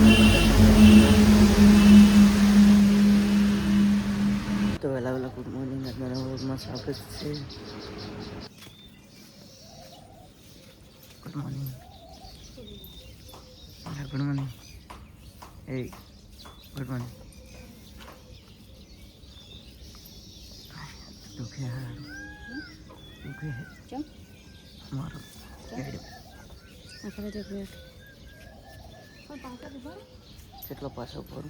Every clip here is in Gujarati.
તો વહેલા વહેલા ગુડ મોર્નિંગ. આજના વ્લોગમાં સ્વાગત છે. Good morning. Good morning. એ ગુડ મોર્નિંગ. દુખે હા દુખે હે ચમ મારો કેડો આખરે દેખ લે કોણ પાકા દે કેટલો પાછો પર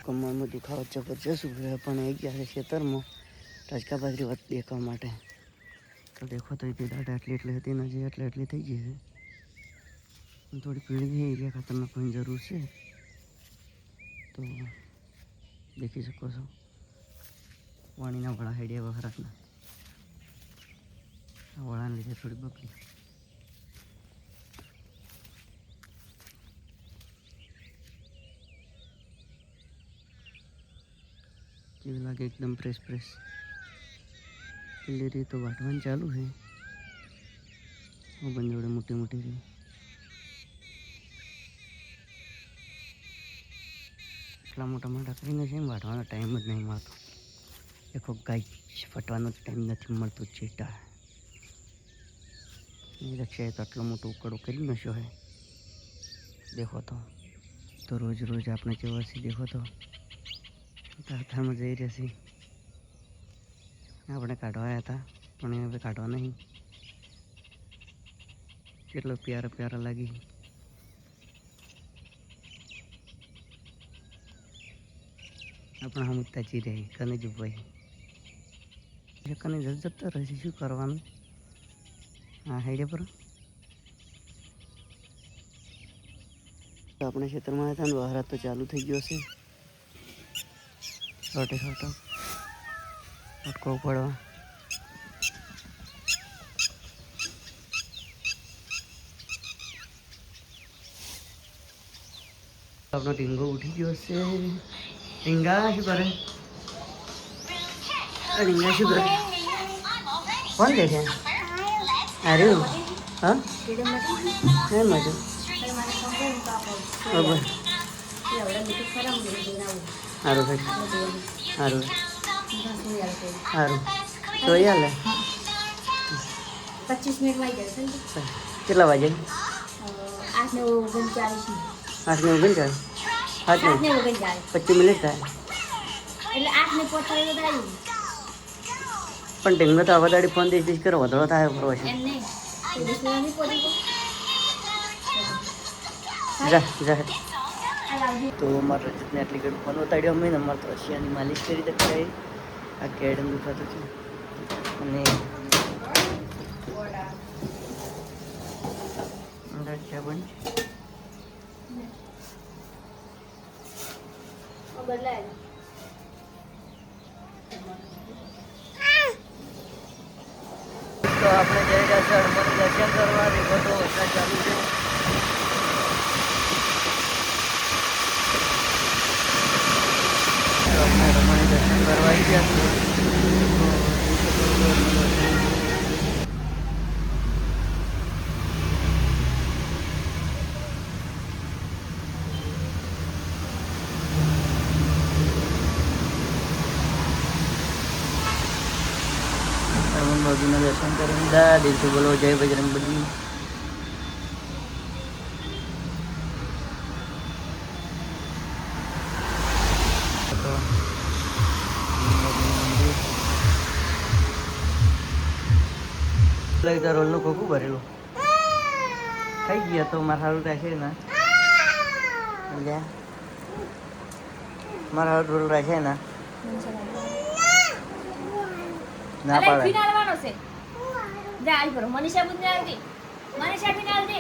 કમરમાં દુખાવો જબરજસ્ત ઉભરે પણ એક ગયા છે ખેતરમાં રજકા બાજરી વધ દેખવા માટે. તો દેખો તો એ દાડા એટલી હતી ને જે એટલી થઈ ગઈ છે. થોડી પીળી છે એરિયા ખાતરમાં કોઈ જરૂર છે તો દેખી શકો છો. પાણીના વળા હેડિયા વખરાકના વળાને લીધે થોડી બગડી. કેવી લાગે એકદમ ફ્રેશ પેલી રીત તો વાટવાનું ચાલુ છે. બંજોડે મોટી મોટી રહી એટલા મોટા મોટા કરીને છે વાટવાનો ટાઈમ જ નહીં મળતો. દેખો ગાય ફટવાનો ટાઈમ નથી મળતો. ચેટા એ રક્ષાએ તો આટલો મોટો ઉકળો કરી નશો હે. દેખો તો રોજ આપણે જેવાથી દેખો તો તારમાં જઈ રહ્યા છીએ. આપણે કાઢવા આવ્યા હતા પણ હવે કાઢવા નહીં. કેટલો પ્યારા લાગી. આપણે હમ તાજી રહી કને જુભાઈ કને જતો રહેશે. શું કરવાનું હા હાઈડે પર આપણે ખેતરમાં હતા ને બહાર તો ચાલુ થઈ ગયો છે. છોટે અટકો પડવા આપણો ઢીંગો ઉઠી ગયો છે. ઢીંગા શું કરે? ઢીંગા શું કરે? કોણ દેખે? અરે હા હે મજો બરાબર સારું સારું તો યાર 25 મિનિટમાં આવી જશે. કેટલા વાગે? 8:39. 8:39. 25 મિનિટ થાય એટલે 8:45 થાય. પણ ઢીંગો તો આવા દાડી ફોન દઈશ કરો વધડો થાય બરો છે. તો મારા રજતને આટલી ઘડી ફોન ઉતાડ્યો અમે ને અમારે તો રશિયાની માલિશ કરી દે કરાવી. આ કેડમ દુખાતું છે અને પણ તો આપણે જઈ રહ્યા છે હનુમાન દર્શન કરવા. દેખો તો વરસાદ ચાલુ છે. આપણે હનુમાન દર્શન કરવા આવી ગયા છીએ. બાજુના દર્શન કરી લીધા. દિલથી બોલો જય બજરંગબલી. રોલનું ખોખું ભરેલું થઈ ગયા તો મારા સારું રાખે ને મારા સારું રોલ રાખે ને ના પાડે. મનીષા બુદ્ધિ મનીષા ફિનાલ દે.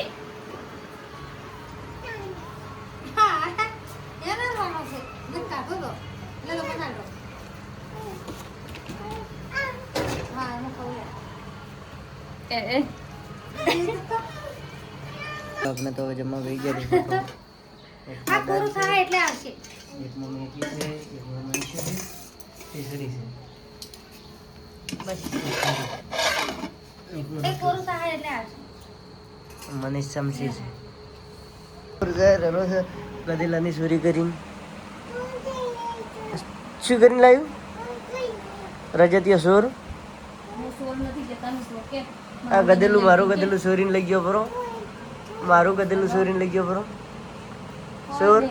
આપણે તો જમવા વહી ગયા. આ પૂરું થાય એટલે આવશે. એક મમ્મી એકલી છે, એક હું બસ એક કોરું થાય એટલે આ મને સમજી છે રનો છે ગધેલાની ચોરી કરીને શું કરીને લાવ્યું રજતીય સોર હું સોર નથી જતા હું સોર કે આ ગધેલું મારું ગધેલું ચોરીને લઈ ગયો બરો મારું ગધેલું ચોરીને લઈ ગયો બરો સોર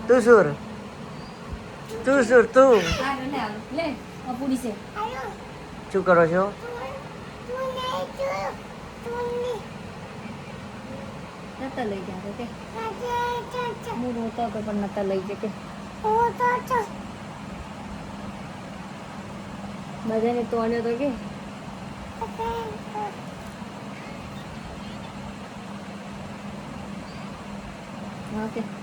તું સોર તું સોર તું લે આ પૂરી છે શું કરો છો નતા લઈ ગયા કે હું રોતો હતો પણ નતા લઈ જાય કે બધાને તોડ્યો તો કે હા કે